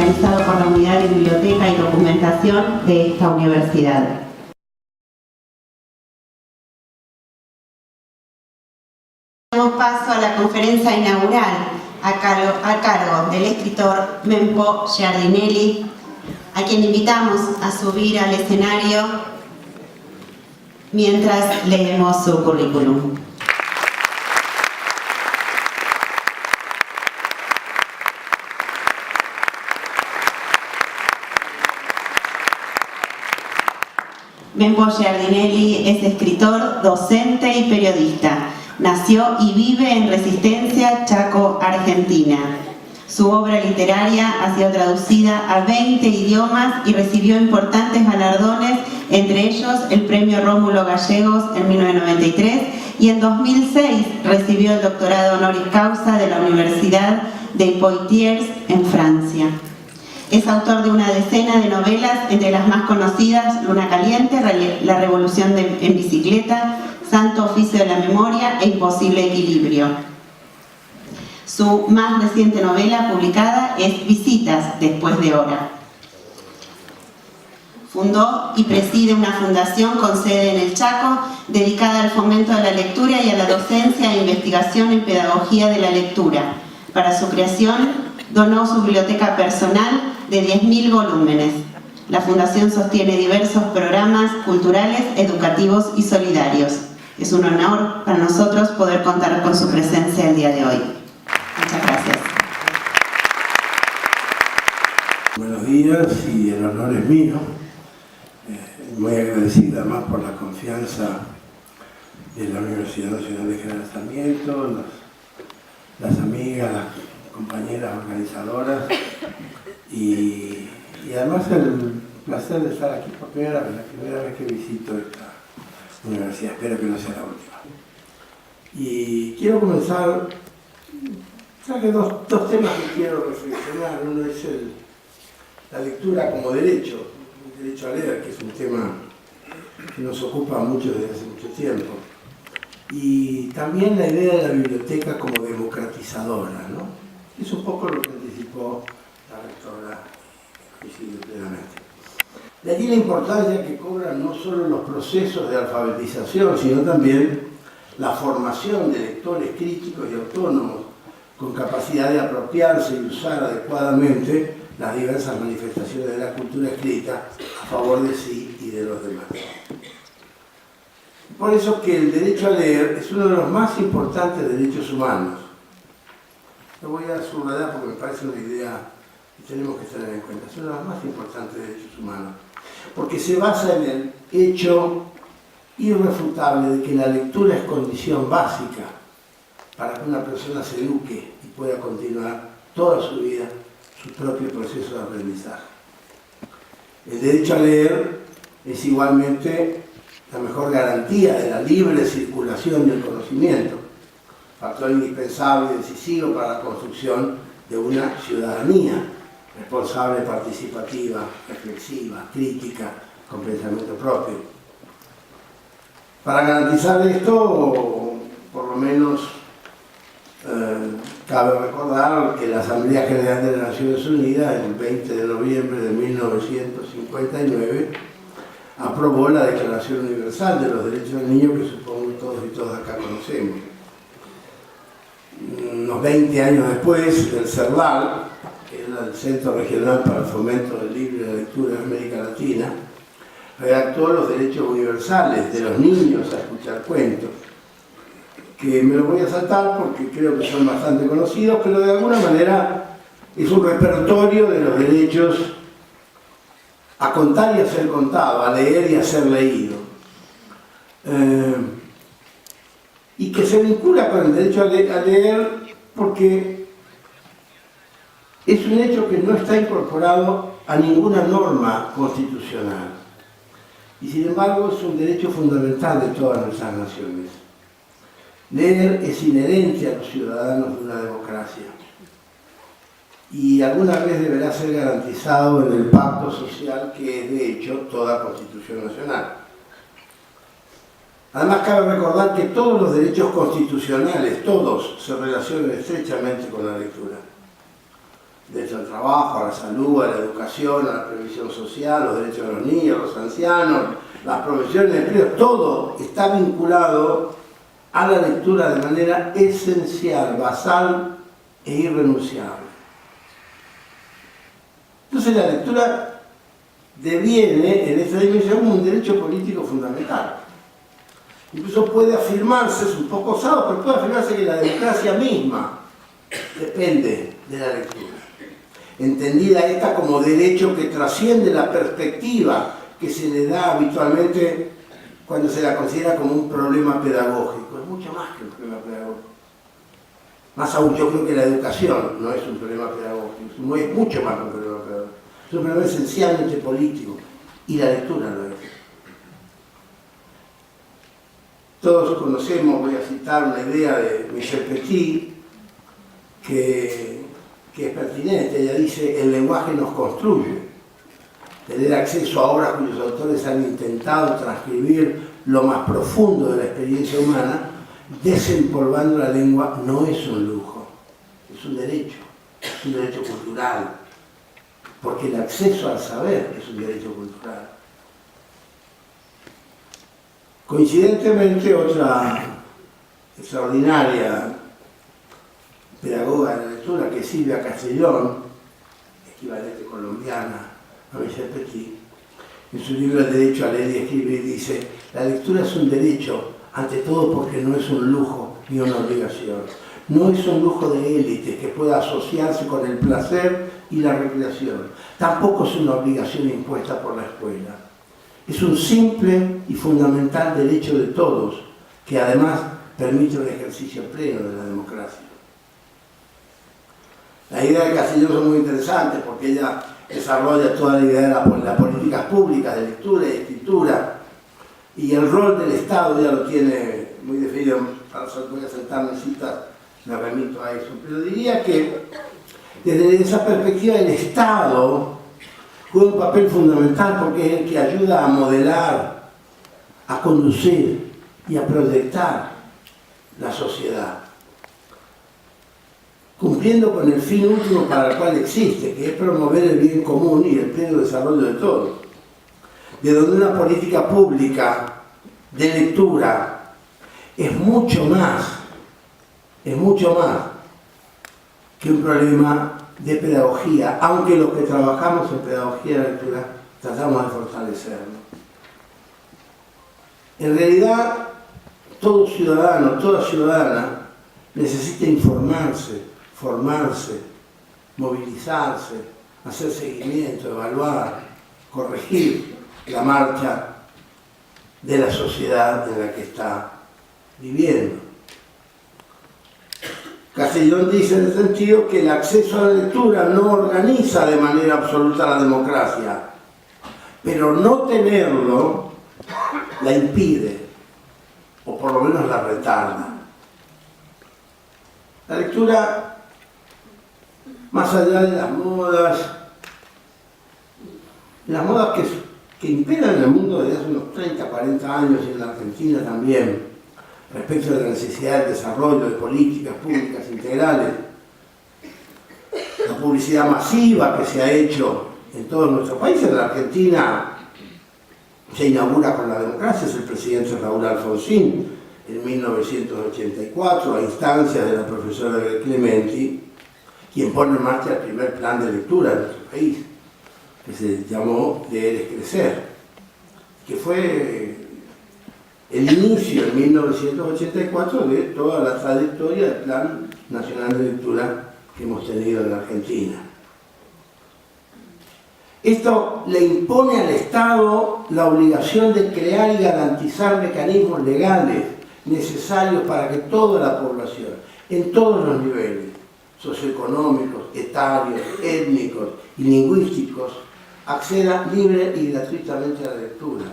organizado por la Unidad de Biblioteca y Documentación de esta universidad. Damos paso a la conferencia inaugural a cargo del escritor Mempo Giardinelli, a quien invitamos a subir al escenario mientras leemos su currículum. Mempo Giardinelli es escritor, docente y periodista. Nació y vive en Resistencia, Chaco, Argentina. Su obra literaria ha sido traducida a 20 idiomas y recibió importantes galardones, entre ellos el Premio Rómulo Gallegos en 1993 y en 2006 recibió el doctorado honoris causa de la Universidad de Poitiers en Francia. Es autor de una decena de novelas, entre las más conocidas Luna Caliente, La Revolución en Bicicleta, Santo Oficio de la Memoria e Imposible Equilibrio. Su más reciente novela publicada es Visitas después de hora. Fundó y preside una fundación con sede en el Chaco, dedicada al fomento de la lectura y a la docencia e investigación en pedagogía de la lectura. Para su creación, donó su biblioteca personal de 10.000 volúmenes. La Fundación sostiene diversos programas culturales, educativos y solidarios. Es un honor para nosotros poder contar con su presencia el día de hoy. Muchas gracias. Buenos días y el honor es mío. Muy agradecida además por la confianza de la Universidad Nacional de General Sarmiento, las amigas, las compañeras organizadoras y además el placer de estar aquí por primera vez, la primera vez que visito esta universidad, espero que no sea la última. Y quiero comenzar, traje dos temas que quiero reflexionar. Uno es la lectura como derecho, el derecho a leer, que es un tema que nos ocupa mucho desde hace mucho tiempo. Y también la idea de la biblioteca como democratizadora, ¿no? Es un poco lo que anticipó la rectora, coincido plenamente. De allí la importancia que cobran no solo los procesos de alfabetización, sino también la formación de lectores críticos y autónomos con capacidad de apropiarse y usar adecuadamente las diversas manifestaciones de la cultura escrita a favor de sí y de los demás. Por eso que el derecho a leer es uno de los más importantes derechos humanos. Lo voy a subrayar porque me parece una idea que tenemos que tener en cuenta. Es uno de los más importantes derechos humanos, porque se basa en el hecho irrefutable de que la lectura es condición básica para que una persona se eduque y pueda continuar toda su vida su propio proceso de aprendizaje. El derecho a leer es igualmente la mejor garantía de la libre circulación del conocimiento, factor indispensable y decisivo para la construcción de una ciudadanía responsable, participativa, reflexiva, crítica, con pensamiento propio. Para garantizar esto, por lo menos cabe recordar que la Asamblea General de las Naciones Unidas, el 20 de noviembre de 1959, aprobó la Declaración Universal de los Derechos del Niño, que supongo que todos y todas acá conocemos. Unos 20 años después, el CERLAL, que era el Centro Regional para el Fomento del Libro y la Lectura en América Latina, redactó los derechos universales de los niños a escuchar cuentos, que me los voy a saltar porque creo que son bastante conocidos, pero de alguna manera es un repertorio de los derechos a contar y a ser contado, a leer y a ser leído. Y que se vincula con el derecho a leer porque es un hecho que no está incorporado a ninguna norma constitucional y sin embargo es un derecho fundamental de todas nuestras naciones. Leer es inherente a los ciudadanos de una democracia y alguna vez deberá ser garantizado en el pacto social que es de hecho toda Constitución Nacional. Además cabe recordar que todos los derechos constitucionales, todos, se relacionan estrechamente con la lectura. derecho al trabajo, a la salud, a la educación, a la previsión social, los derechos de los niños, los ancianos, las profesiones de empleo, todo está vinculado a la lectura de manera esencial, basal e irrenunciable. Entonces la lectura deviene en esta dimensión como un derecho político fundamental. Incluso puede afirmarse, es un poco osado, pero puede afirmarse que la democracia misma depende de la lectura. Entendida esta como derecho que trasciende la perspectiva que se le da habitualmente cuando se la considera como un problema pedagógico. Es mucho más que un problema pedagógico. Más aún, yo creo que la educación no es un problema pedagógico, es mucho más que un problema pedagógico. Es un problema esencialmente político, y la lectura lo es. Todos conocemos, voy a citar una idea de Michel Petit, que es pertinente. Ella dice: el lenguaje nos construye. Tener acceso a obras cuyos autores han intentado transcribir lo más profundo de la experiencia humana, desempolvando la lengua, no es un lujo, es un derecho cultural, porque el acceso al saber es un derecho cultural. Coincidentemente, otra extraordinaria pedagoga de la lectura, que es Silvia Castellón, equivalente colombiana a Michel Petit, en su libro El derecho a leer y escribir dice: la lectura es un derecho, ante todo porque no es un lujo ni una obligación. No es un lujo de élite que pueda asociarse con el placer y la recreación. Tampoco es una obligación impuesta por la escuela. Es un simple y fundamental derecho de todos, que además permite un ejercicio pleno de la democracia. La idea de Castellón es muy interesante porque ella desarrolla toda la idea de las políticas públicas de lectura y escritura, y el rol del Estado ya lo tiene muy definido. Voy a sentarme en citas, me remito a eso, pero diría que desde esa perspectiva el Estado juega un papel fundamental porque es el que ayuda a modelar, a conducir y a proyectar la sociedad, cumpliendo con el fin último para el cual existe, que es promover el bien común y el pleno desarrollo de todos. De donde una política pública de lectura es mucho más que un problema de pedagogía, aunque los que trabajamos en pedagogía de lectura tratamos de fortalecerlo. En realidad, todo ciudadano, toda ciudadana necesita informarse, formarse, movilizarse, hacer seguimiento, evaluar, corregir la marcha de la sociedad en la que está viviendo. Castellón dice en el sentido que el acceso a la lectura no organiza de manera absoluta la democracia, pero no tenerlo la impide, o por lo menos la retarda. La lectura, más allá de las modas que imperan en el mundo desde hace unos 30, 40 años y en la Argentina también, respecto de la necesidad del desarrollo de políticas públicas integrales, la publicidad masiva que se ha hecho en todos nuestros países. En la Argentina se inaugura con la democracia, es el presidente Raúl Alfonsín en 1984, a instancias de la profesora Clementi, quien pone en marcha el primer plan de lectura de nuestro país, que se llamó Leer es Crecer, que fue el inicio en 1984 de toda la trayectoria del Plan Nacional de Lectura que hemos tenido en la Argentina. Esto le impone al Estado la obligación de crear y garantizar mecanismos legales necesarios para que toda la población, en todos los niveles, socioeconómicos, etarios, étnicos y lingüísticos, acceda libre y gratuitamente a la lectura,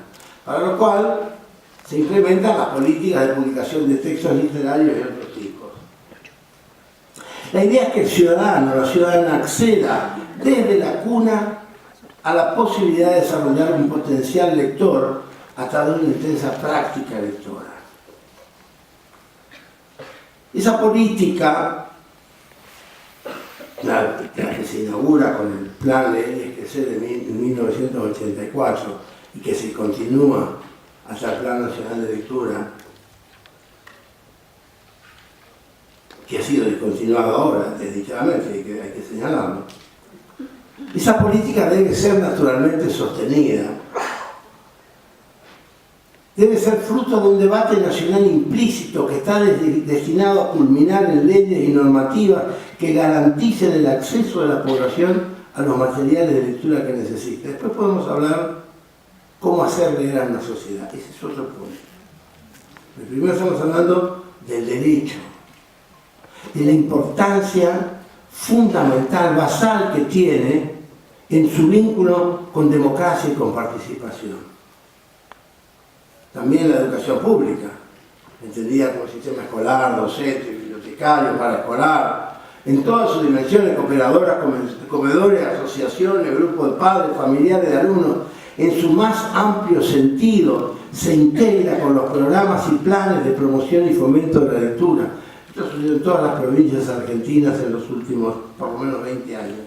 para lo cual se implementan las políticas de publicación de textos literarios y otros tipos. La idea es que el ciudadano, la ciudadana acceda desde la cuna a la posibilidad de desarrollar un potencial lector a través de una intensa práctica lectora. Esa política la que se inaugura con el plan Leyes que se de 1984 y que se continúa hasta el Plan Nacional de Lectura, que ha sido discontinuado ahora, desdichadamente, y que hay que señalarlo. Esa política debe ser naturalmente sostenida. Debe ser fruto de un debate nacional implícito que está destinado a culminar en leyes y normativas que garanticen el acceso de la población a los materiales de lectura que necesita. Después podemos hablar cómo hacer leer a una sociedad. Ese es otro punto. Pero primero estamos hablando del derecho, de la importancia fundamental, basal que tiene en su vínculo con democracia y con participación. También la educación pública, entendida como sistema escolar, docente, bibliotecario, paraescolar, en todas sus dimensiones, cooperadoras, comedores, asociaciones, grupos de padres, familiares de alumnos, en su más amplio sentido, se integra con los programas y planes de promoción y fomento de la lectura. Esto sucedió en todas las provincias argentinas en los últimos, por lo menos, 20 años.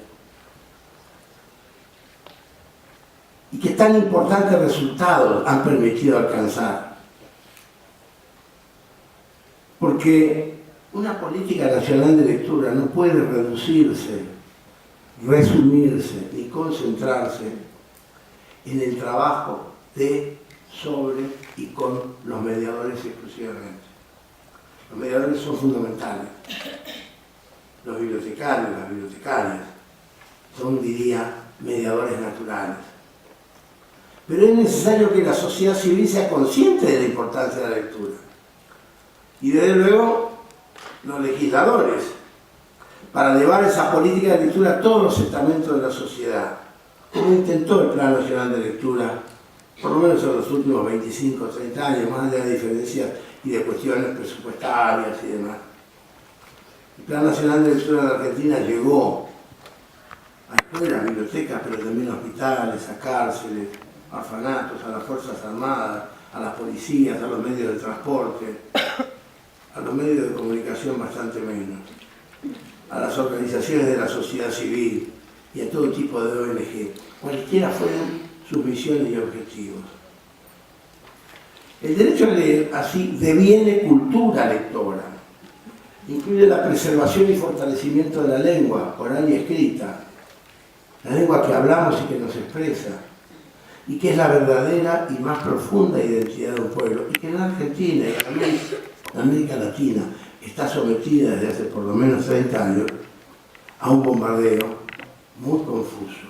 Y que tan importantes resultados han permitido alcanzar. Porque una política nacional de lectura no puede reducirse, resumirse y concentrarse en el trabajo de, sobre y con los mediadores exclusivamente. Los mediadores son fundamentales. Los bibliotecarios, las bibliotecarias, son, diría, mediadores naturales. Pero es necesario que la sociedad civil sea consciente de la importancia de la lectura. Y desde luego, los legisladores, para llevar esa política de lectura a todos los estamentos de la sociedad, como intentó el Plan Nacional de Lectura, por lo menos en los últimos 25 o 30 años, más allá de diferencias y de cuestiones presupuestarias y demás. El Plan Nacional de Lectura de la Argentina llegó a escuelas, bibliotecas, pero también a hospitales, a cárceles, a orfanatos, a las Fuerzas Armadas, a las policías, a los medios de transporte, a los medios de comunicación bastante menos, a las organizaciones de la sociedad civil y a todo tipo de ONG, cualquiera fueron sus misiones y objetivos. El derecho a leer así deviene cultura lectora, incluye la preservación y fortalecimiento de la lengua oral y escrita, la lengua que hablamos y que nos expresa, y que es la verdadera y más profunda identidad de un pueblo, y que en Argentina y en América Latina está sometida desde hace por lo menos 30 años a un bombardeo muy confuso.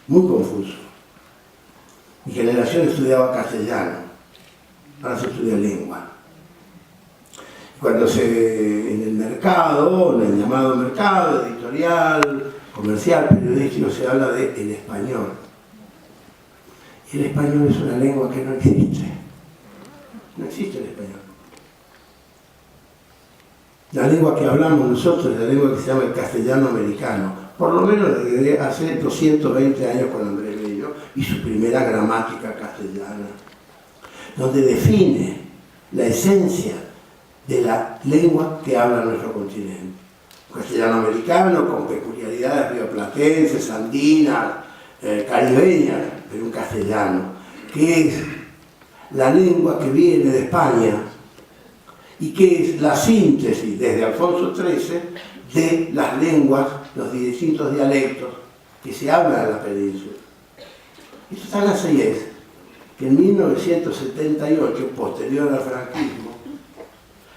Muy confuso. Mi generación estudiaba castellano, ahora se estudia lengua. Cuando en el mercado, en el llamado mercado editorial, comercial, periodístico, se habla de el español. Y el español es una lengua que no existe. No existe el español. La lengua que hablamos nosotros es la lengua que se llama el castellano americano, por lo menos desde hace 220 años con Andrés Bello y su primera gramática castellana, donde define la esencia de la lengua que habla nuestro continente. Castellano americano con peculiaridades rioplatenses, andinas, caribeñas, pero un castellano, que es la lengua que viene de España y que es la síntesis desde Alfonso XIII de las lenguas, los distintos dialectos que se hablan en la península. Esto tan así es que en 1978, posterior al franquismo,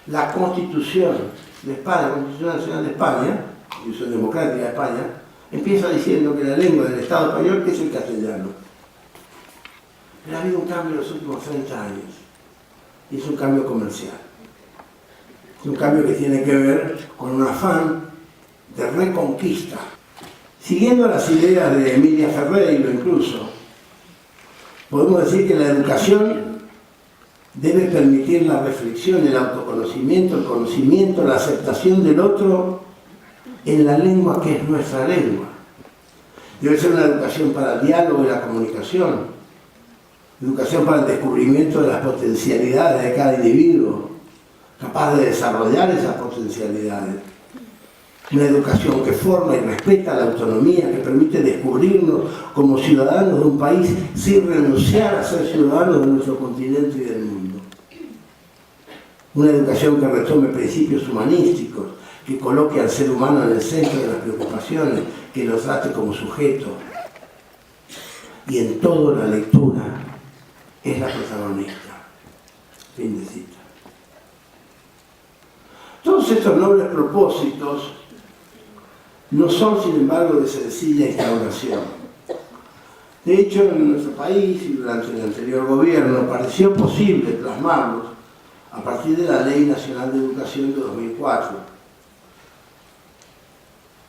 la Constitución de España, la Constitución Nacional de España, la Constitución Democrática de España, empieza diciendo que la lengua del Estado español es el castellano. Pero ha habido un cambio en los últimos 30 años, y es un cambio comercial. Es un cambio que tiene que ver con un afán de reconquista. Siguiendo las ideas de Emilia Ferreiro incluso, podemos decir que la educación debe permitir la reflexión, el autoconocimiento, el conocimiento, la aceptación del otro en la lengua que es nuestra lengua. Debe ser una educación para el diálogo y la comunicación, educación para el descubrimiento de las potencialidades de cada individuo, capaz de desarrollar esas potencialidades. Una educación que forma y respeta la autonomía, que permite descubrirnos como ciudadanos de un país sin renunciar a ser ciudadanos de nuestro continente y del mundo. Una educación que retome principios humanísticos, que coloque al ser humano en el centro de las preocupaciones, que lo trate como sujeto. Y en todo la lectura es la protagonista. Fin de cita. Todos estos nobles propósitos no son, sin embargo, de sencilla instauración. De hecho, en nuestro país y durante el anterior gobierno pareció posible plasmarlos a partir de la Ley Nacional de Educación de 2004,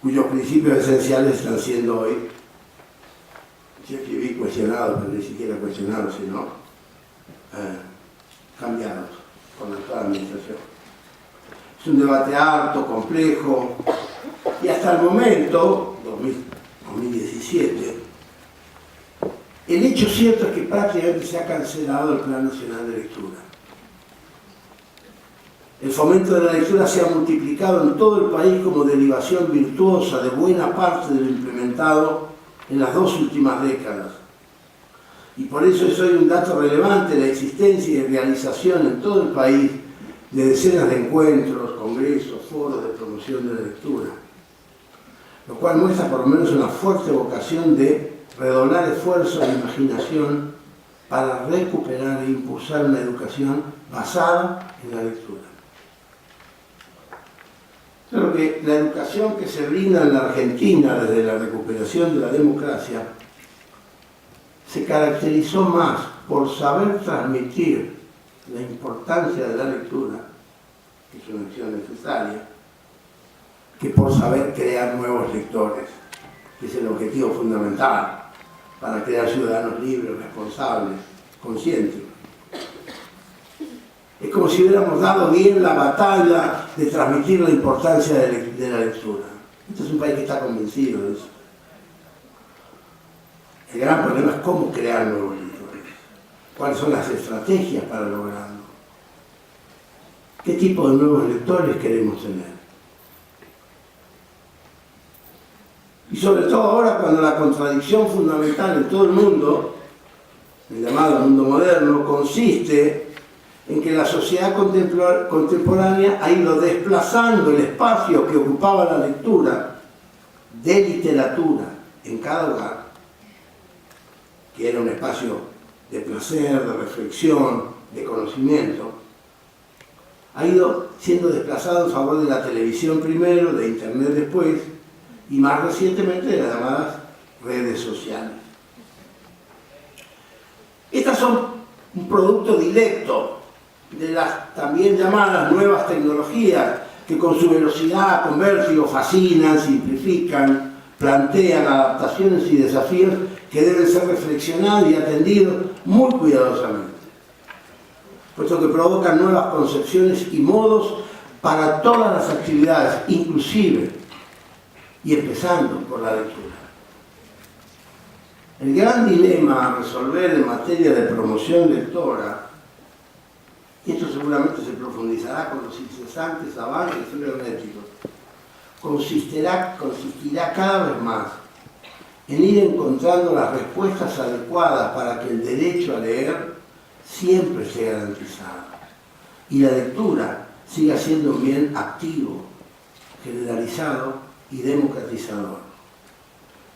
cuyos principios esenciales están siendo hoy, yo escribí cuestionados, pero ni siquiera cuestionados, sino cambiados por la actual administración. Es un debate harto, complejo, y hasta el momento, 2017, el hecho cierto es que prácticamente se ha cancelado el Plan Nacional de Lectura. El fomento de la lectura se ha multiplicado en todo el país como derivación virtuosa de buena parte de lo implementado en las 2 últimas décadas. Y por eso es hoy un dato relevante la existencia y realización en todo el país de decenas de encuentros, congresos, foros de promoción de la lectura, lo cual muestra por lo menos una fuerte vocación de redoblar esfuerzos e imaginación para recuperar e impulsar una educación basada en la lectura. Creo que la educación que se brinda en la Argentina desde la recuperación de la democracia se caracterizó más por saber transmitir la importancia de la lectura, que es una acción necesaria, que por saber crear nuevos lectores, que es el objetivo fundamental para crear ciudadanos libres, responsables, conscientes. Es como si hubiéramos dado bien la batalla de transmitir la importancia de la lectura. Este es un país que está convencido de eso. El gran problema es cómo crear nuevos lectores. ¿Cuáles son las estrategias para lograrlo? ¿Qué tipo de nuevos lectores queremos tener? Y sobre todo ahora, cuando la contradicción fundamental en todo el mundo, el llamado mundo moderno, consiste en que la sociedad contemporánea ha ido desplazando el espacio que ocupaba la lectura de literatura en cada hogar, que era un espacio de placer, de reflexión, de conocimiento, ha ido siendo desplazado en favor de la televisión primero, de internet después, y más recientemente de las llamadas redes sociales. Estas son un producto directo de las también llamadas nuevas tecnologías que con su velocidad, con vértigo, fascinan, simplifican, plantean adaptaciones y desafíos que deben ser reflexionados y atendidos muy cuidadosamente, puesto que provocan nuevas concepciones y modos para todas las actividades, inclusive y empezando por la lectura. El gran dilema a resolver en materia de promoción lectora, y esto seguramente se profundizará con los incesantes avances cibernéticos, consistirá cada vez más en ir encontrando las respuestas adecuadas para que el derecho a leer siempre esté garantizado y la lectura siga siendo un bien activo, generalizado y democratizador.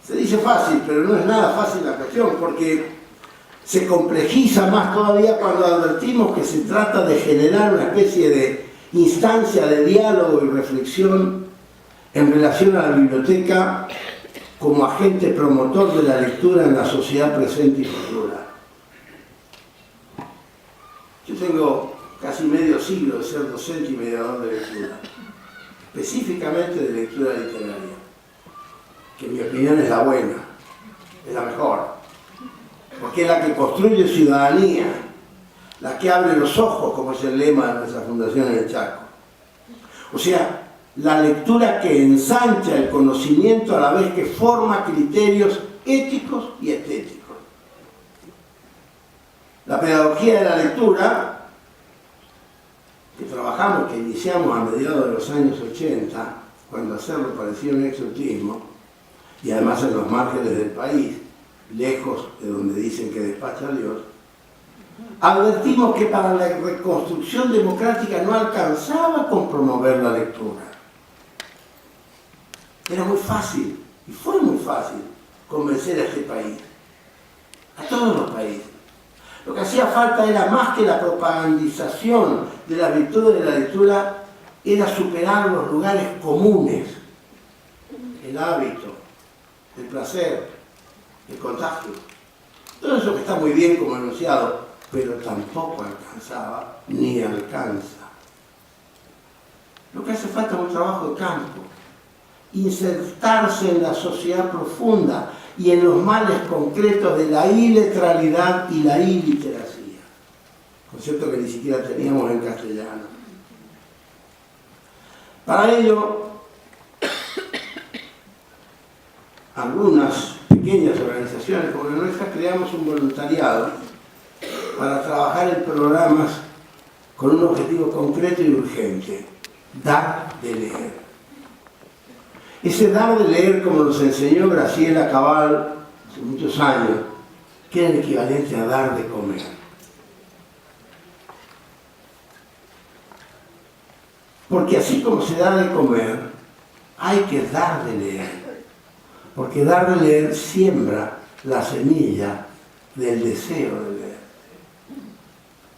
Se dice fácil, pero no es nada fácil la cuestión, porque se complejiza más todavía cuando advertimos que se trata de generar una especie de instancia de diálogo y reflexión en relación a la biblioteca como agente promotor de la lectura en la sociedad presente y futura. Yo tengo casi medio siglo de ser docente y mediador de lectura, específicamente de lectura literaria, que en mi opinión es la buena, es la mejor, porque es la que construye ciudadanía, la que abre los ojos, como es el lema de nuestra fundación en el Chaco. O sea, la lectura que ensancha el conocimiento a la vez que forma criterios éticos y estéticos. La pedagogía de la lectura, que trabajamos, que iniciamos a mediados de los años 80, cuando hacerlo parecía un exotismo, y además en los márgenes del país, lejos de donde dicen que despacha Dios, advertimos que para la reconstrucción democrática no alcanzaba con promover la lectura. Era muy fácil, y fue muy fácil, convencer a este país, a todos los países. Lo que hacía falta era más que la propagandización de la virtud de la lectura, era superar los lugares comunes, el hábito, el placer, el contagio. Todo eso que está muy bien como enunciado, pero tampoco alcanzaba ni alcanza. Lo que hace falta es un trabajo de campo, insertarse en la sociedad profunda y en los males concretos de la iletralidad y la iliteracia, concepto que ni siquiera teníamos en castellano. Para ello, algunas pequeñas organizaciones como la nuestra creamos un voluntariado para trabajar en programas con un objetivo concreto y urgente: dar de leer. Ese dar de leer, como nos enseñó Graciela Cabal hace muchos años, que era el equivalente a dar de comer. Porque así como se da de comer, hay que dar de leer. Porque dar de leer siembra la semilla del deseo de leer.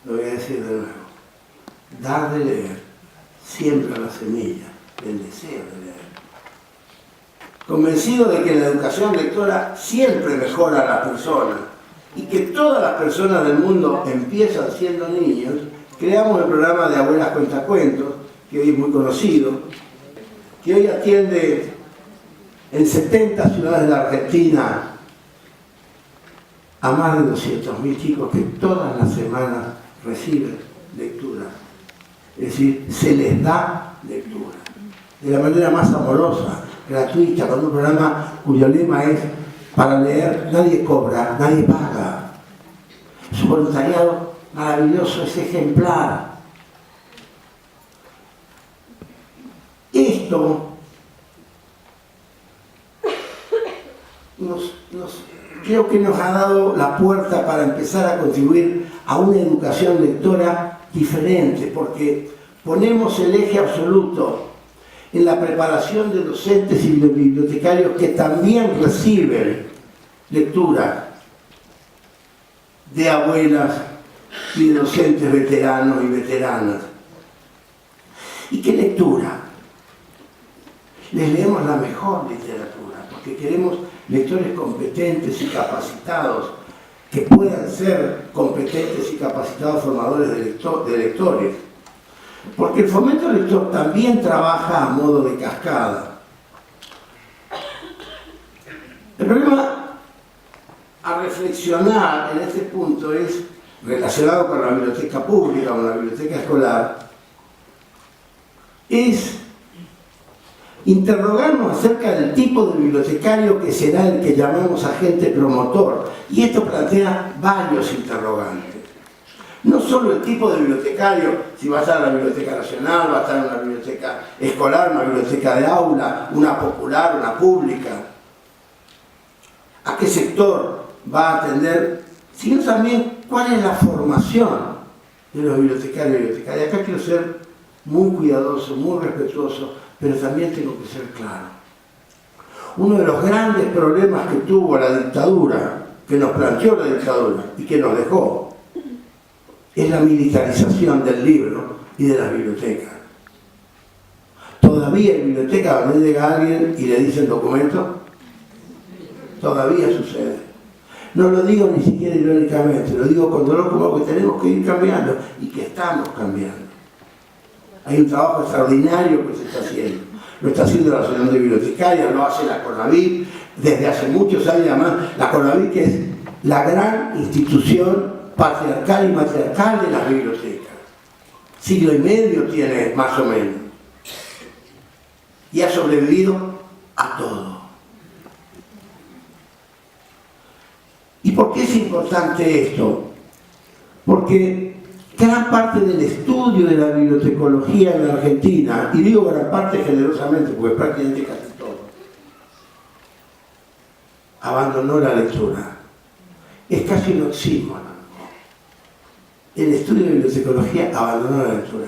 Lo voy a decir de nuevo. Dar de leer siembra la semilla del deseo de leer. Convencido de que la educación lectora siempre mejora a la persona y que todas las personas del mundo empiezan siendo niños, creamos el programa de Abuelas Cuentacuentos, que hoy es muy conocido, que hoy atiende en 70 ciudades de la Argentina a más de 200.000 chicos que todas las semanas reciben lectura. Es decir, se les da lectura de la manera más amorosa, gratuita, con un programa cuyo lema es: para leer nadie cobra, nadie paga. Es un voluntariado maravilloso, es ejemplar. Esto creo que nos ha dado la puerta para empezar a contribuir a una educación lectora diferente, porque ponemos el eje absoluto en la preparación de docentes y bibliotecarios que también reciben lectura de abuelas y de docentes veteranos y veteranas. ¿Y qué lectura? Les leemos la mejor literatura, porque queremos lectores competentes y capacitados, que puedan ser competentes y capacitados formadores de lectores. Porque el fomento lector también trabaja a modo de cascada. El problema a reflexionar en este punto es relacionado con la biblioteca pública, con la biblioteca escolar, es interrogarnos acerca del tipo de bibliotecario que será el que llamamos agente promotor. Y esto plantea varios interrogantes. No solo el tipo de bibliotecario, si va a estar en la Biblioteca Nacional, va a estar en una biblioteca escolar, una biblioteca de aula, una popular, una pública. ¿A qué sector va a atender? Sino también cuál es la formación de los bibliotecarios y bibliotecarias. Acá quiero ser muy cuidadoso, muy respetuoso, pero también tengo que ser claro. Uno de los grandes problemas que tuvo la dictadura, que nos planteó la dictadura y que nos dejó, es la militarización del libro y de las bibliotecas. Todavía en biblioteca donde llega alguien y le dicen documento, todavía sucede. No lo digo ni siquiera irónicamente, lo digo con dolor, como que tenemos que ir cambiando y que estamos cambiando. Hay un trabajo extraordinario que se está haciendo. Lo está haciendo la Asociación de Bibliotecarias, lo hace la CONAVIP, desde hace muchos años además, la CONAVIP, que es la gran institución patriarcal y matriarcal de las bibliotecas. Siglo y medio tiene, más o menos. Y ha sobrevivido a todo. ¿Y por qué es importante esto? Porque gran parte del estudio de la bibliotecología en la Argentina, y digo gran parte generosamente porque prácticamente casi todo, abandonó la lectura. Es casi un oxímoron. El estudio de bibliotecología abandonó la lectura.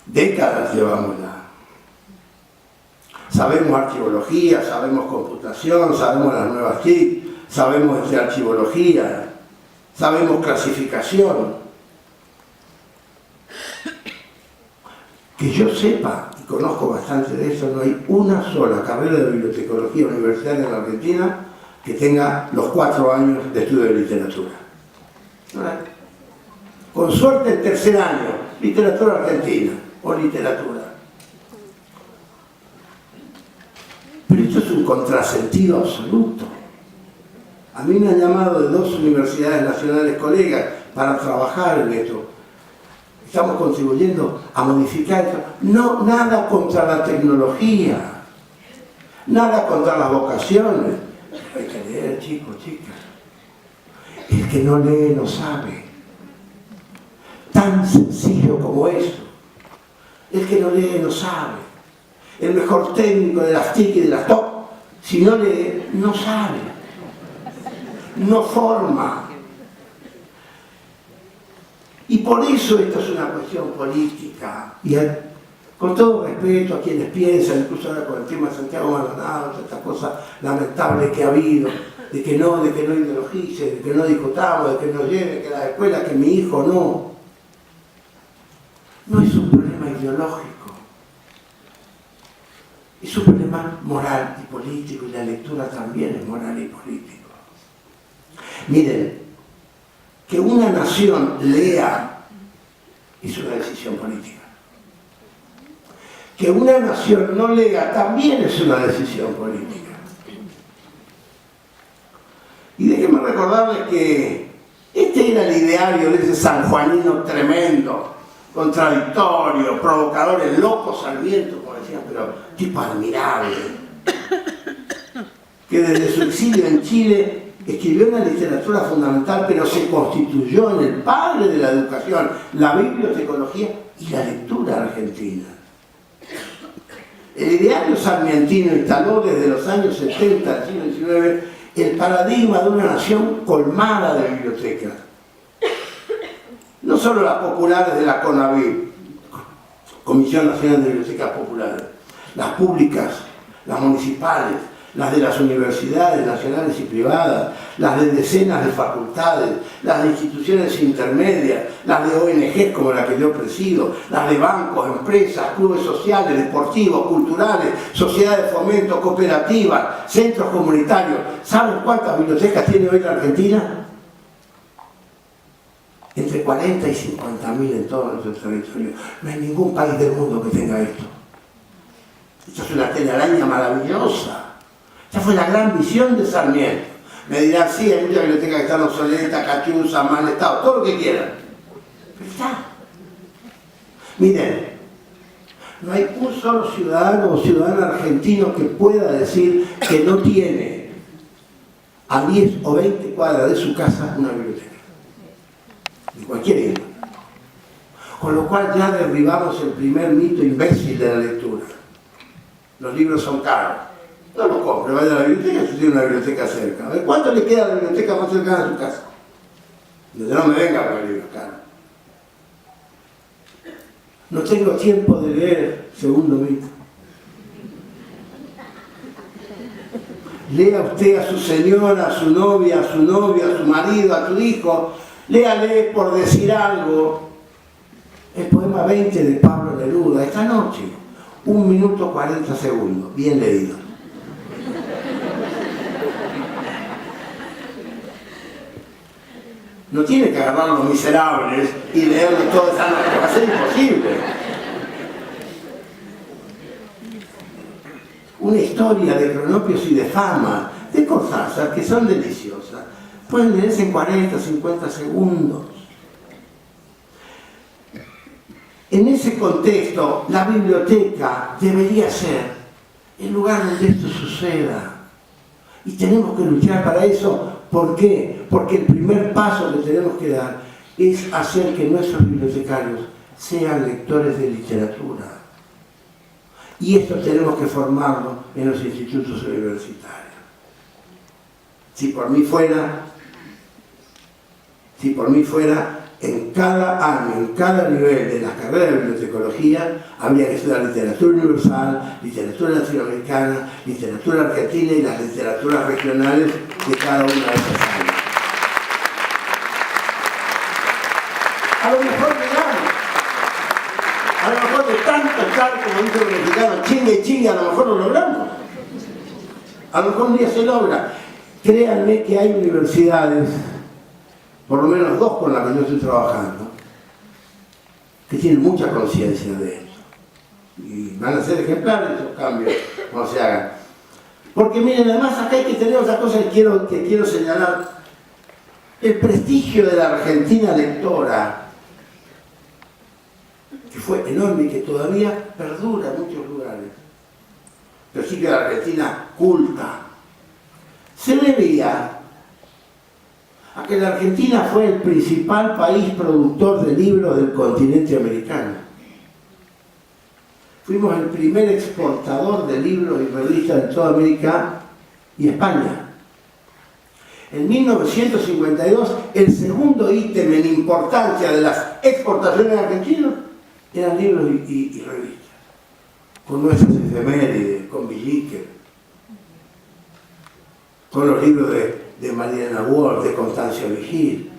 Décadas llevamos ya. Sabemos archivología, sabemos computación, sabemos las nuevas TIC, sabemos de archivología, sabemos clasificación. Que yo sepa, y conozco bastante de eso, no hay una sola carrera de bibliotecología universitaria en la Argentina que tenga los 4 años de estudio de literatura. Con suerte el tercer año, literatura argentina o literatura. Pero esto es un contrasentido absoluto. A mí me han llamado de 2 universidades nacionales colegas para trabajar en esto. Estamos contribuyendo a modificar esto. No, nada contra la tecnología, nada contra las vocaciones. Hay que leer, chicos, chicas. El que no lee no sabe. Tan sencillo como eso. El que no lee no sabe. El mejor técnico de las TIC y de las TOC, si no lee, no sabe. No forma. Y por eso esto es una cuestión política. Y con todo respeto a quienes piensan, incluso ahora con el tema de Santiago Maldonado, toda esta cosa lamentable que ha habido, de que no ideologice, de que no discutamos, de que no lleve, que las escuelas, que mi hijo no. No es un problema ideológico. Es un problema moral y político, y la lectura también es moral y político. Miren, que una nación lea es una decisión política. Que una nación no lea también es una decisión política. Y déjenme recordarles que este era el ideario de ese sanjuanino tremendo, contradictorio, provocador, el loco Sarmiento, como decían, pero tipo admirable, que desde su exilio en Chile escribió una literatura fundamental, pero se constituyó en el padre de la educación, la bibliotecología y la lectura argentina. El ideario sarmientino instaló desde los años 70 del siglo XIX el paradigma de una nación colmada de bibliotecas. No solo las populares de la CONABI, Comisión Nacional de Bibliotecas Populares, las públicas, las municipales, las de las universidades nacionales y privadas, las de decenas de facultades, las de instituciones intermedias, las de ONG como la que yo presido, las de bancos, empresas, clubes sociales, deportivos, culturales, sociedades de fomento, cooperativas, centros comunitarios. ¿Saben cuántas bibliotecas tiene hoy la Argentina? Entre 40 y 50.000 en todo nuestro territorio. No hay ningún país del mundo que tenga esto. Esto es una telaraña maravillosa. Esa fue la gran visión de Sarmiento. Me dirán, sí, hay muchas bibliotecas que están obsoletas, cachuzas, mal estado, todo lo que quieran. Pero está. Miren, no hay un solo ciudadano o ciudadana argentino que pueda decir que no tiene a 10 o 20 cuadras de su casa una biblioteca. De cualquier índole. Con lo cual ya derribamos el primer mito imbécil de la lectura. Los libros son caros. No lo compre, vaya a la biblioteca si tiene una biblioteca cerca. A ver, ¿cuánto le queda a la biblioteca más cercana a su casa? No me venga con libros caros. No tengo tiempo de leer, segundo mito. Lea usted a su señora, a su novia, a su marido, a tu hijo. Léale por decir algo. El poema 20 de Pablo Neruda, esta noche. 1 minuto 40 segundos, bien leído. No tiene que agarrar Los Miserables y leerlo todo esa noche, va a ser imposible. Una historia de Cronopios y de Fama, de Cortázar, que son deliciosas. Pueden leerse en 40, 50 segundos. En ese contexto, la biblioteca debería ser el lugar donde esto suceda. Y tenemos que luchar para eso ¿Por qué? Porque el primer paso que tenemos que dar es hacer que nuestros bibliotecarios sean lectores de literatura. Y esto tenemos que formarlo en los institutos universitarios. Si por mí fuera, en cada año, en cada nivel de la carrera de bibliotecología, habría que estudiar literatura universal, literatura latinoamericana, literatura argentina y las literaturas regionales de cada una de esas áreas. A lo mejor llegamos, a lo mejor de tanto estar, como dice el mexicano, chingue y chingue, a lo mejor lo logramos. A lo mejor un día se logra. Créanme que hay universidades, por lo menos 2 con las que yo estoy trabajando, que tienen mucha conciencia de esto. Y van a ser ejemplares esos cambios cuando se hagan. Porque miren, además acá hay que tener otra cosa que quiero señalar. El prestigio de la Argentina lectora, que fue enorme y que todavía perdura en muchos lugares. Pero sí que la Argentina culta, se debía a que la Argentina fue el principal país productor de libros del continente americano. Fuimos el primer exportador de libros y revistas de toda América y España. En 1952, el segundo ítem en importancia de las exportaciones argentinas eran libros y revistas. Con nuestras efemérides, con Villiquen, con los libros de Mariana Ward, de Constancio Vigil,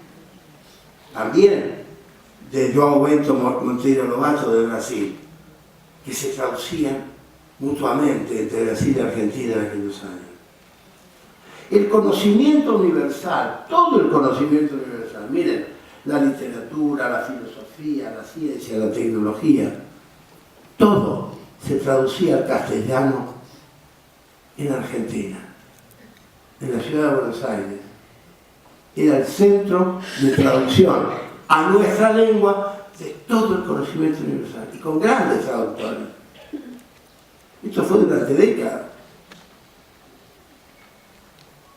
también de João Bento Monteiro Lobato de Brasil, que se traducían mutuamente entre Brasil y Argentina en aquellos años. El conocimiento universal, todo el conocimiento universal, miren, la literatura, la filosofía, la ciencia, la tecnología, todo se traducía al castellano en Argentina, en la ciudad de Buenos Aires. Era el centro de traducción a nuestra lengua de todo el conocimiento universal, y con grandes traductores. Esto fue durante décadas,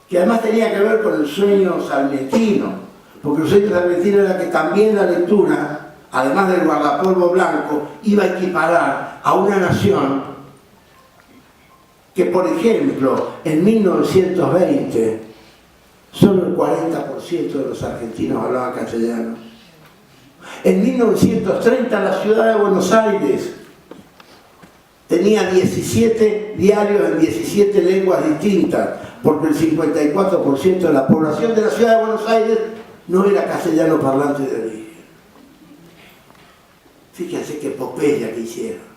que además tenía que ver con el sueño sarmientino, porque el sueño sarmientino era que también la lectura, además del guardapolvo blanco, iba a equiparar a una nación que, por ejemplo, en 1920, solo el 40% de los argentinos hablaban castellano. En 1930 la ciudad de Buenos Aires tenía 17 diarios en 17 lenguas distintas, porque el 54% de la población de la ciudad de Buenos Aires no era castellano parlante de origen. Fíjense qué epopeya que hicieron.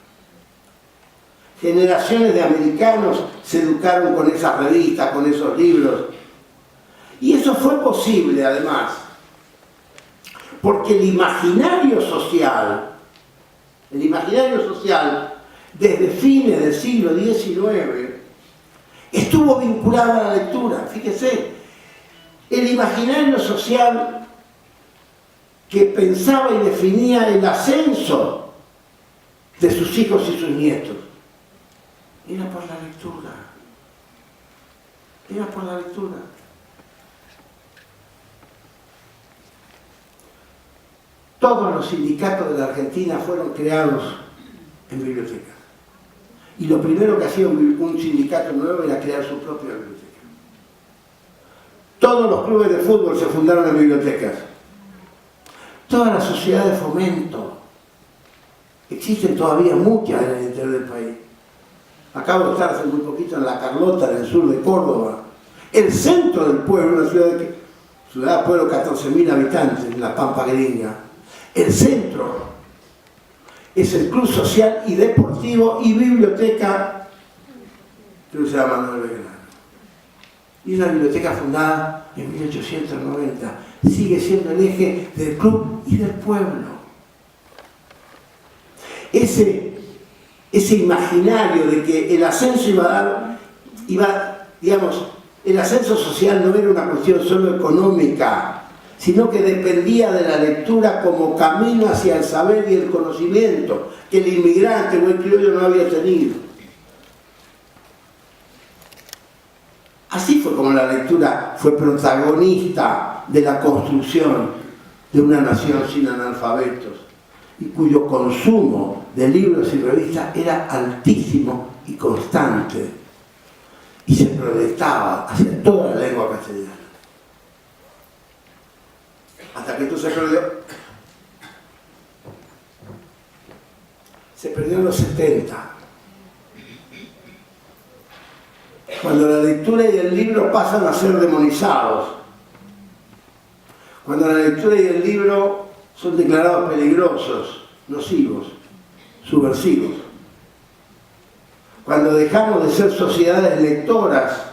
Generaciones de americanos se educaron con esas revistas, con esos libros. Y eso fue posible, además, porque el imaginario social, desde fines del siglo XIX, estuvo vinculado a la lectura. Fíjese, el imaginario social que pensaba y definía el ascenso de sus hijos y sus nietos, era por la lectura. Era por la lectura. Todos los sindicatos de la Argentina fueron creados en bibliotecas. Y lo primero que hacía un sindicato nuevo era crear su propia biblioteca. Todos los clubes de fútbol se fundaron en bibliotecas. Todas las sociedades de fomento, existen todavía muchas en el interior del país. Acabo de estar hace muy poquito en La Carlota, en el sur de Córdoba. El centro del pueblo, una ciudad pueblo 14.000 habitantes, en la Pampa Gringa. El centro es el Club Social y Deportivo y Biblioteca, creo que se llama Manuel Belgrano. Y una biblioteca fundada en 1890. Sigue siendo el eje del club y del pueblo. Ese imaginario de que el ascenso el ascenso social no era una cuestión solo económica, sino que dependía de la lectura como camino hacia el saber y el conocimiento que el inmigrante o el criollo no había tenido. Así fue como la lectura fue protagonista de la construcción de una nación sin analfabetos y cuyo consumo de libros y revistas era altísimo y constante y se proyectaba hacia toda la lengua castellana. Hasta que esto se perdió en los 70. Cuando la lectura y el libro pasan a ser demonizados, cuando la lectura y el libro son declarados peligrosos, nocivos, subversivos, cuando dejamos de ser sociedades lectoras,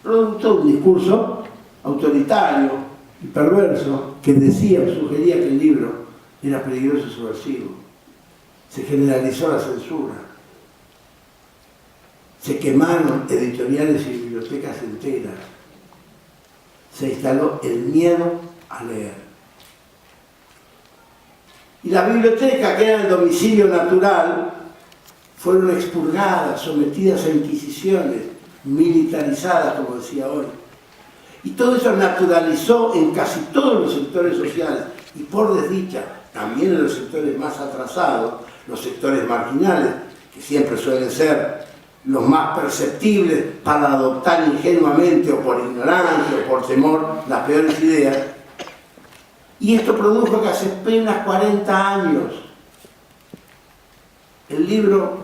producto de un discurso autoritario y perverso que decía o sugería que el libro era peligroso y subversivo, se generalizó la censura. Se quemaron editoriales y bibliotecas enteras. Se instaló el miedo a leer. Y las bibliotecas, que eran el domicilio natural, fueron expurgadas, sometidas a inquisiciones, militarizadas, como decía hoy. Y todo eso naturalizó en casi todos los sectores sociales, y por desdicha, también en los sectores más atrasados, los sectores marginales, que siempre suelen ser los más perceptibles para adoptar ingenuamente o por ignorancia o por temor las peores ideas. Y esto produjo que hace apenas 40 años el libro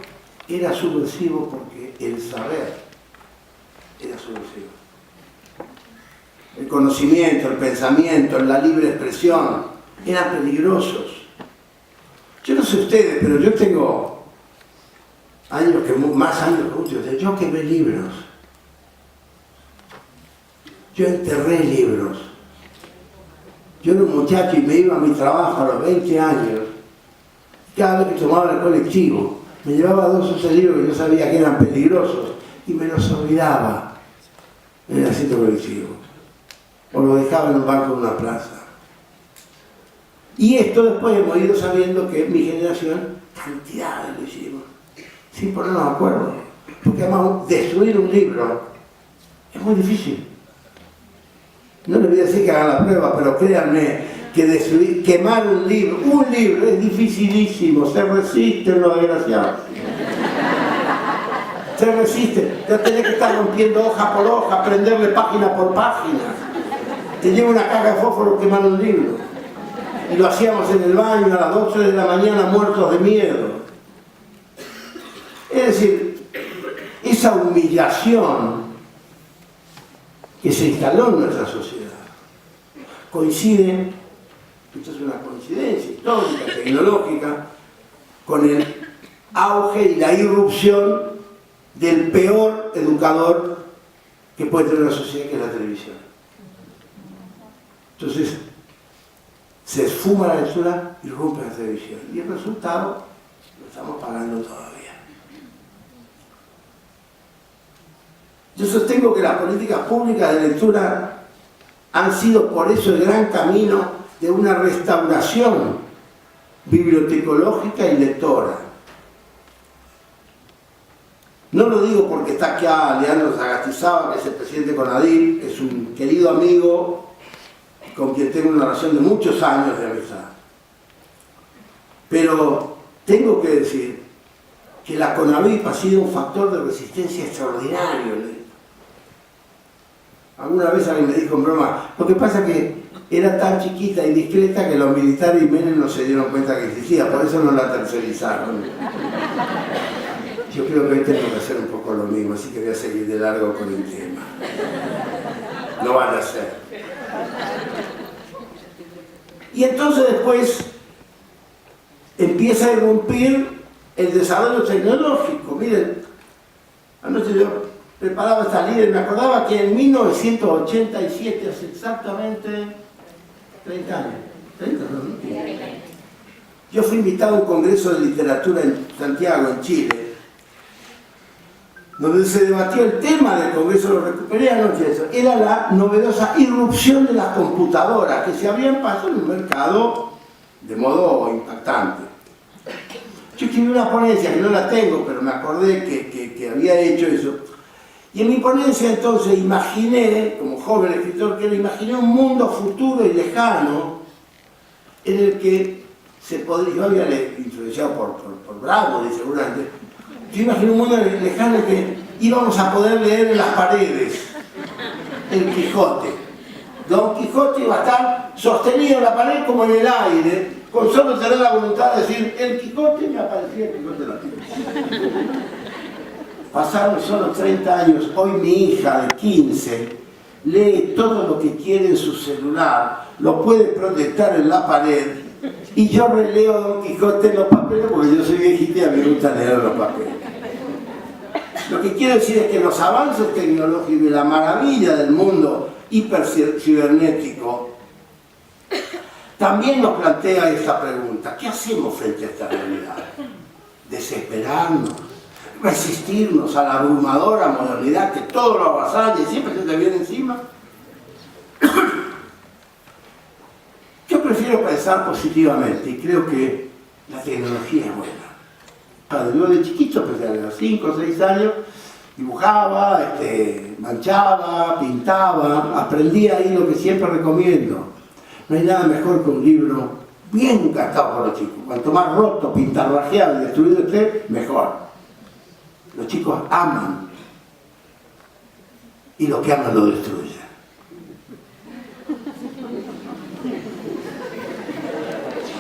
era subversivo porque el saber era subversivo. El conocimiento, el pensamiento, la libre expresión eran peligrosos. Yo no sé ustedes, pero yo tengo más años que muchos. Yo quemé libros. Yo enterré libros. Yo era un muchacho y me iba a mi trabajo a los 20 años. Cada vez que tomaba el colectivo, me llevaba 2 o 3 libros que yo sabía que eran peligrosos y me los olvidaba en el asiento colectivo. O lo dejaba en un banco de una plaza. Y esto después hemos ido sabiendo que mi generación, cantidades lo hicimos, sin ponernos de acuerdo. Porque además destruir un libro es muy difícil. No les voy a decir que hagan la prueba, pero créanme que quemar un libro es dificilísimo, se resisten los desgraciados. Se resisten, ya tenés que estar rompiendo hoja por hoja, prenderle página por página. Te lleva una caja de fósforo quemar un libro. Y lo hacíamos en el baño a las 12 de la mañana muertos de miedo. Es decir, esa humillación que se instaló en nuestra sociedad coincide, esto es una coincidencia histórica, tecnológica, con el auge y la irrupción del peor educador que puede tener una sociedad, que es la televisión. Entonces, se esfuma la lectura y rompe la televisión. Y el resultado lo estamos pagando todavía. Yo sostengo que las políticas públicas de lectura han sido por eso el gran camino de una restauración bibliotecológica y lectora. No lo digo porque está acá Leandro Sagastizaba, que es el presidente de CONADIL, que es un querido amigo con quien tengo una relación de muchos años de amistad. Pero tengo que decir que la CONAVIP ha sido un factor de resistencia extraordinario. Alguna vez alguien me dijo en broma, lo que pasa es que era tan chiquita y discreta que los militares y Menem no se dieron cuenta que existía, por eso no la tercerizaron. Yo creo que hoy tengo que hacer un poco lo mismo, así que voy a seguir de largo con el tema. No van a ser. Y entonces después empieza a irrumpir el desarrollo tecnológico. Miren, anoche yo preparaba esta líder y me acordaba que en 1987, hace exactamente 30 años, 30, ¿no? Yo fui invitado a un congreso de literatura en Santiago, en Chile, donde se debatió el tema del congreso, lo recuperé anoche, eso era la novedosa irrupción de las computadoras que se habían pasado en un mercado de modo impactante. Yo escribí una ponencia que no la tengo, pero me acordé que había hecho eso. Y en mi ponencia entonces imaginé, como joven escritor que era, imaginé un mundo futuro y lejano en el que se podría, yo había influenciado por Bravo, dice seguramente, yo imaginé un mundo lejano en el que íbamos a poder leer en las paredes el Quijote. Don Quijote iba a estar sostenido en la pared como en el aire, con solo tener la voluntad de decir el Quijote, me aparecía el Quijote de la tierra. Pasaron solo 30 años, hoy mi hija de 15 lee todo lo que quiere en su celular, lo puede proyectar en la pared y yo releo Don Quijote en los papeles porque yo soy viejita y a mí me gusta leer los papeles. Lo que quiero decir es que los avances tecnológicos y la maravilla del mundo hipercibernético también nos plantea esta pregunta: ¿qué hacemos frente a esta realidad? ¿Desesperarnos? ¿Resistirnos a la abrumadora modernidad que todo lo avasalla y siempre se te viene encima? Yo prefiero pensar positivamente y creo que la tecnología es buena. Yo de chiquito, a los 5 o 6 años, dibujaba, manchaba, pintaba, aprendí ahí lo que siempre recomiendo. No hay nada mejor que un libro bien gastado por los chicos. Cuanto más roto, pintarrajeado y destruido esté, mejor. Los chicos aman y lo que aman lo destruyen.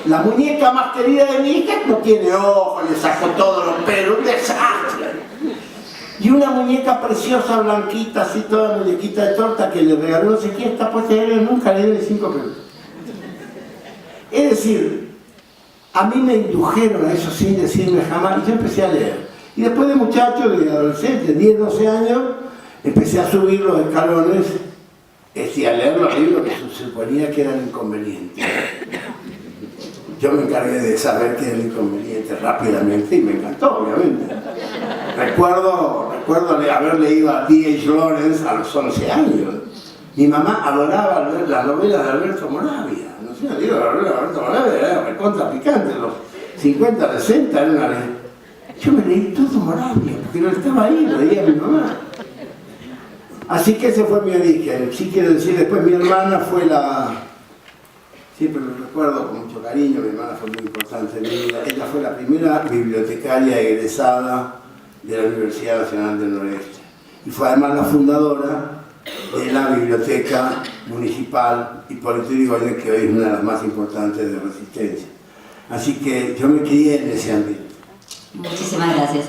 La muñeca más querida de mi hija no tiene ojos, le sacó todos los pelos, un desastre. Y una muñeca preciosa, blanquita, así toda muñequita de torta que le regaló no sé quién, está puesta y nunca le dio 5 pesos. Es decir, a mí me indujeron a eso sin decirme jamás, y yo empecé a leer. Y después de muchacho, de adolescente, 10, 12 años, empecé a subir los escalones, a leer los libros que se suponía que eran inconvenientes. Yo me encargué de saber que eran inconvenientes rápidamente y me encantó, obviamente. Recuerdo haber leído a D.H. Lawrence a los 11 años. Mi mamá adoraba leer las novelas de Alberto Moravia. No sé, el libro de Alberto Moravia era recontra picante, los 50, 60 era una... Yo me leí todo Moravia, porque no estaba ahí, lo leía mi mamá. Así que ese fue mi origen. Sí quiero decir, después mi hermana fue la... Siempre lo recuerdo con mucho cariño, mi hermana fue muy importante en mi vida. Ella fue la primera bibliotecaria egresada de la Universidad Nacional del Noreste. Y fue además la fundadora de la Biblioteca Municipal Hipólito Yrigoyen, que hoy es una de las más importantes de Resistencia. Así que yo me crié en ese ámbito. Muchísimas gracias.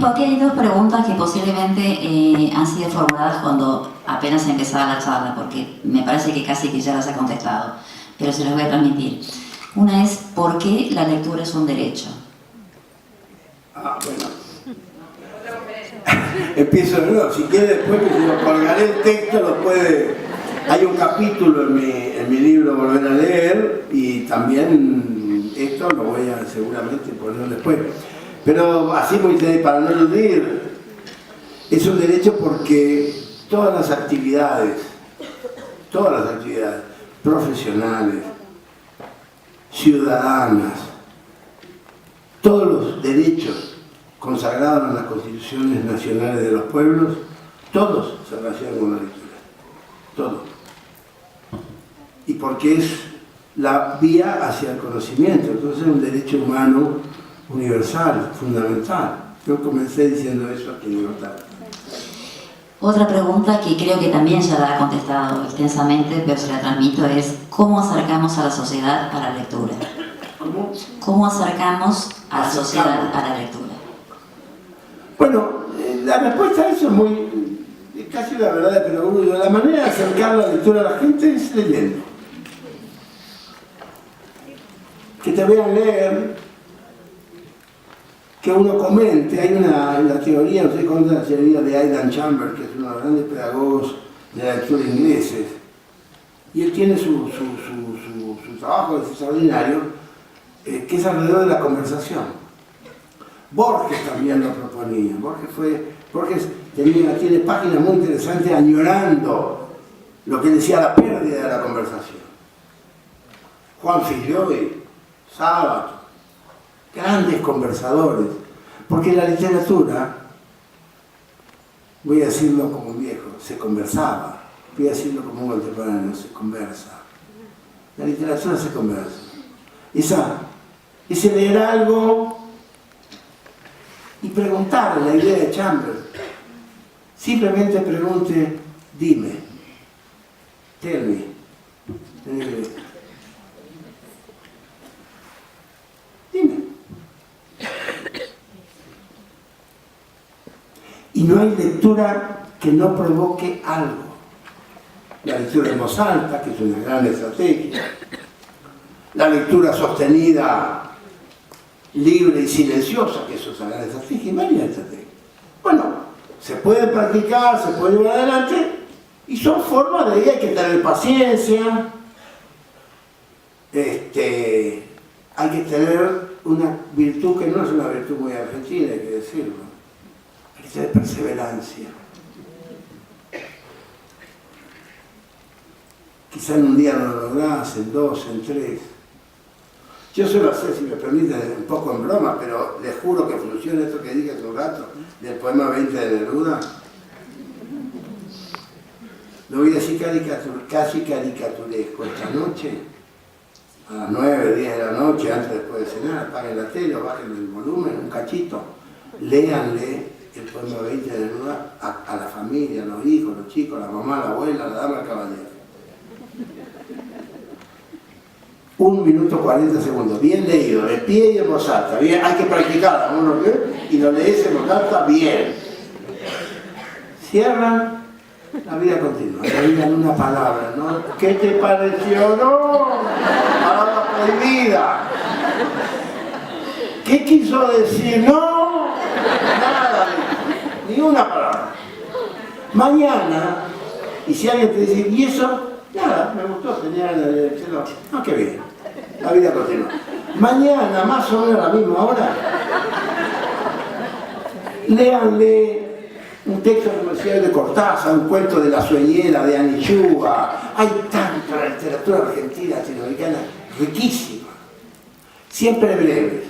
Aquí hay 2 preguntas que posiblemente han sido formuladas cuando apenas empezaba la charla, porque me parece que casi que ya las ha contestado, pero se las voy a transmitir. Una es, ¿por qué la lectura es un derecho? Bueno. Empiezo de nuevo. Si quiere después lo colgaré el texto, lo puede... Hay un capítulo en mi libro Volver a leer, y también esto lo voy a seguramente poner después. Pero así muy para no eludir, es un derecho porque todas las actividades profesionales, ciudadanas, todos los derechos consagrados en las constituciones nacionales de los pueblos, todos se relacionan con la lectura, todos. Y porque es la vía hacia el conocimiento, entonces es un derecho humano universal, fundamental. Yo comencé diciendo eso aquí en Libertad. Otra pregunta que creo que también ya la ha contestado extensamente, pero se la transmito, es ¿cómo acercamos a la sociedad a la lectura? ¿Cómo acercamos a la sociedad a la lectura? Bueno, la respuesta a eso es casi la verdad de perogrullo. La manera de acercar la lectura a la gente es leyendo. Que te vean leer, que uno comente. Hay la teoría, no sé cómo es la teoría de Aidan Chambers, que es uno de los grandes pedagogos de la lectura ingleses, y él tiene su trabajo extraordinario, que es alrededor de la conversación. Borges también lo proponía. Borges tiene páginas muy interesantes añorando lo que decía la pérdida de la conversación. Juan Figlioy, Sábato, grandes conversadores, porque la literatura voy a decirlo como un viejo, se conversaba. Voy a decirlo como un contemporáneo, se conversa. La literatura se conversa. Ese leer algo y preguntarle, la idea de Chambers. Simplemente pregunte, dime, tell me. Dime. Y no hay lectura que no provoque algo. La lectura en voz alta, que es una gran estrategia. La lectura sostenida, libre y silenciosa, que eso es una gran estrategia, y varias estrategias. Bueno, se puede practicar, se puede llevar adelante, y son formas de hay que tener paciencia, hay que tener una virtud que no es una virtud muy argentina, hay que decirlo, hay que tener perseverancia. Quizá en un día no lo lográs, en dos, en tres. Yo suelo hacer, si me permiten, un poco en broma, pero les juro que funciona esto que dije hace un rato, del poema 20 de Neruda. Lo voy a decir casi caricaturesco. Esta noche, a las 9, 10 de la noche, antes después de cenar, apaguen la tele o bajen el volumen, un cachito, léanle el poema 20 de Neruda a la familia, a los hijos, los chicos, la mamá, la abuela, la dama, el caballero. 1 minuto 40 segundos, bien leído, de pie y en voz alta, bien, hay que practicar, uno y lo lees en voz alta, bien. Cierran, la vida continúa, la vida en una palabra, ¿no? ¿Qué te pareció? No, palabra prohibida. ¿Qué quiso decir? No, nada, ni una palabra. Mañana, y si alguien te dice, ¿y eso? Nada, me gustó, tenía el cielo. Ah, qué bien. La vida continúa. Mañana, más o menos a la misma hora, léanle un texto comercial de Cortázar, un cuento de La sueñera de Anichúa. Hay tanta literatura argentina, latinoamericana, riquísima. Siempre breves.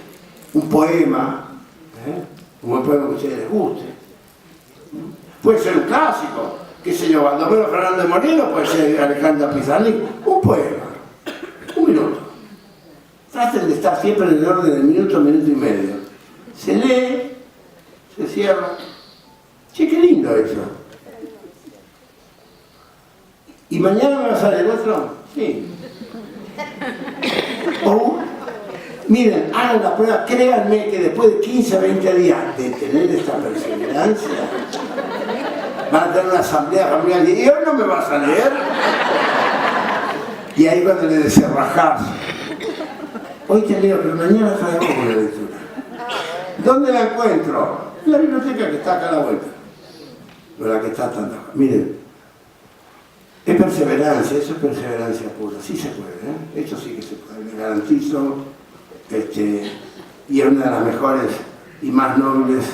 Un poema, un buen poema que a ustedes les guste. Puede ser un clásico. Qué sé yo, Baldomero Fernández Moreno, puede ser Alejandra Pizarnik, un poema, 1 minuto. Traten de estar siempre en el orden del minuto y medio. Se lee, se cierra. Che, qué lindo eso. ¿Y mañana me va a salir otro? Sí. O, miren, hagan la prueba, créanme que después de 15 a 20 días de tener esta perseverancia, van a tener una asamblea familiar y hoy no me vas a leer. Y ahí cuando le desenrajás, hoy te leo, pero mañana traemos una lectura. ¿Dónde la encuentro? En la biblioteca que está acá a la vuelta. No la que está tanta. Miren, es perseverancia, eso es perseverancia pura. Sí se puede, ¿eh? Esto sí que se puede, me garantizo. Y es una de las mejores y más nobles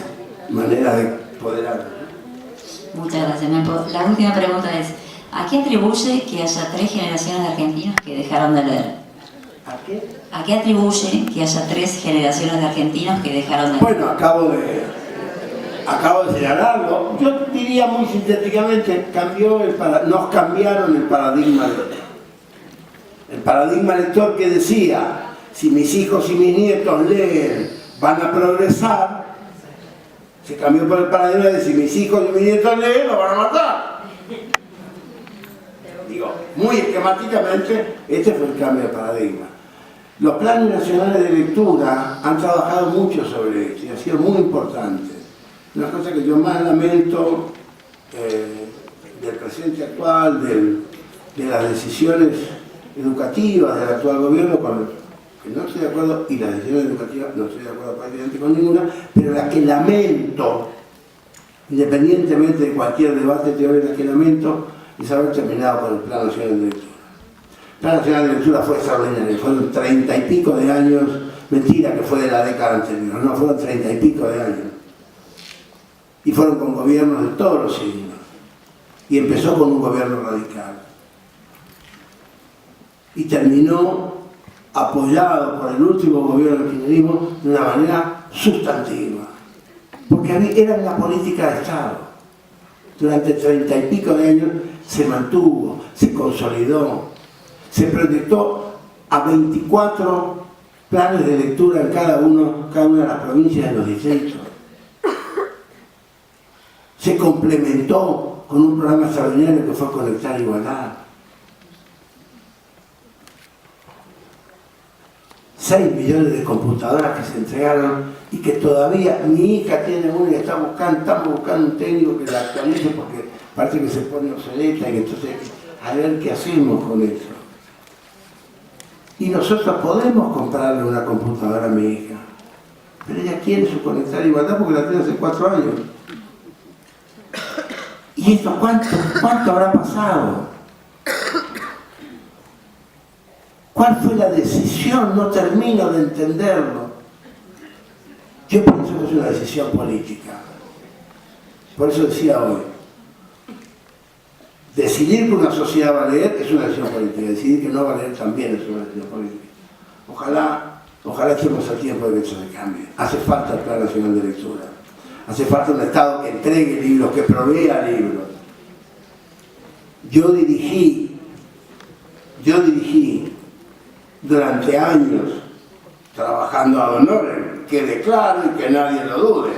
maneras de poder hablar. Muchas gracias, Mempo. La última pregunta es, ¿a qué atribuye que haya 3 generaciones de argentinos que dejaron de leer? ¿A qué? ¿A qué atribuye que haya 3 generaciones de argentinos que dejaron de leer? Bueno, acabo de señalarlo. Yo diría muy sintéticamente, nos cambiaron el paradigma lector. El paradigma lector que decía, si mis hijos y mis nietos leen, van a progresar, se cambió por el paradigma de si mis hijos y mis nietos leen, lo van a matar. Digo, muy esquemáticamente, este fue el cambio de paradigma. Los planes nacionales de lectura han trabajado mucho sobre esto y ha sido muy importante. Una cosa que yo más lamento del presente actual, de las decisiones educativas del actual gobierno, que no estoy de acuerdo, y las decisiones educativas no estoy de acuerdo prácticamente con ninguna, pero la que lamento, independientemente de cualquier debate teórico, la que lamento es haber terminado con el Plan Nacional de Lectura. El Plan Nacional de Lectura fue extraordinario, fueron 30 y pico de años, mentira que fue de la década anterior, no, fueron 30 y pico de años. Y fueron con gobiernos de todos los signos. Y empezó con un gobierno radical. Y terminó apoyado por el último gobierno del kirchnerismo de una manera sustantiva. Porque era una política de Estado. durante 30 y pico de años se mantuvo, se consolidó, se proyectó a 24 planes de lectura en cada una de las provincias de los distritos. Se complementó con un programa extraordinario que fue Conectar Igualdad. 6 millones de computadoras que se entregaron y que todavía mi hija tiene una y estamos buscando un técnico que la actualice porque parece que se pone obsoleta y entonces a ver qué hacemos con eso. Y nosotros podemos comprarle una computadora a mi hija, pero ella quiere su Conectar Igualdad porque la tiene hace 4 años. ¿Y esto cuánto habrá pasado? ¿Cuál fue la decisión? No termino de entenderlo. Yo pienso que es una decisión política. Por eso decía hoy, decidir que una sociedad va a leer es una decisión política, decidir que no va a leer también es una decisión política. Ojalá estemos a tiempo de que eso se cambie. Hace falta el Plan Nacional de Lectura. Hace falta un Estado que entregue libros, que provea libros. Yo dirigí durante años, trabajando ad honorem, quede claro y que nadie lo dude,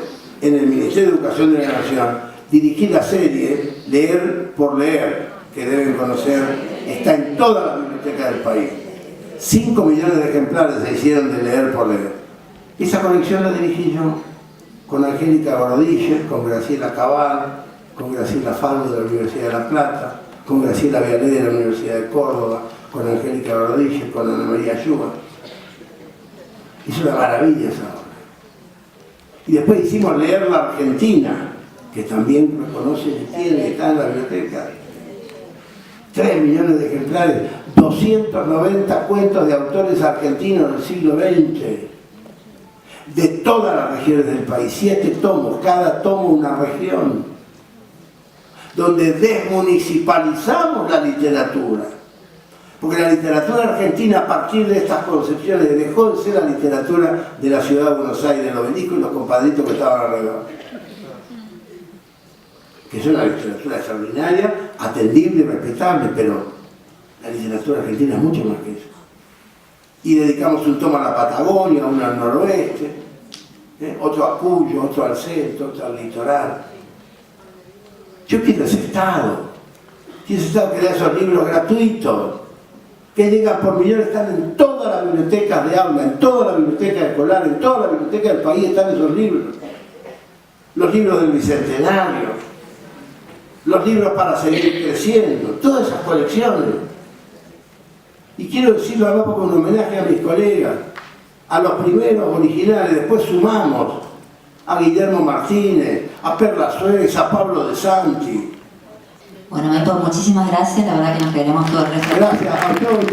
en el Ministerio de Educación de la Nación, dirigí la serie Leer por Leer, que deben conocer, está en todas las bibliotecas del país. 5 millones de ejemplares se hicieron de Leer por Leer. Esa colección la dirigí yo, con Angélica Borodille, con Graciela Cabal, con Graciela Faldo de la Universidad de La Plata, con Graciela Vialé de la Universidad de Córdoba, con Angélica Borodille, con Ana María Ayuba. Es una maravilla esa obra. Y después hicimos Leer la Argentina, que también reconoce y tiene, está en la biblioteca. 3 millones de ejemplares, 290 cuentos de autores argentinos del siglo XX, de todas las regiones del país, 7 tomos, cada tomo una región, donde desmunicipalizamos la literatura. Porque la literatura argentina, a partir de estas concepciones, dejó de ser la literatura de la ciudad de Buenos Aires, del Obelisco y los compadritos que estaban alrededor. Que es una literatura extraordinaria, atendible y respetable, pero la literatura argentina es mucho más que eso. Y dedicamos un tomo a la Patagonia, uno al noroeste, otro a Cuyo, otro al centro, otro al litoral. Yo quiero ese Estado que da esos libros gratuitos, que llegan por millones, están en todas las bibliotecas de aula, en todas las bibliotecas escolares, en todas las bibliotecas del país están esos libros. Los libros del Bicentenario, los libros para seguir creciendo, todas esas colecciones. Y quiero decirlo además como un homenaje a mis colegas, a los primeros originales, después sumamos a Guillermo Martínez, a Perla Suez, a Pablo de Santi. Bueno, Mepo, muchísimas gracias, la verdad que nos queremos todo el resto. Gracias a todos.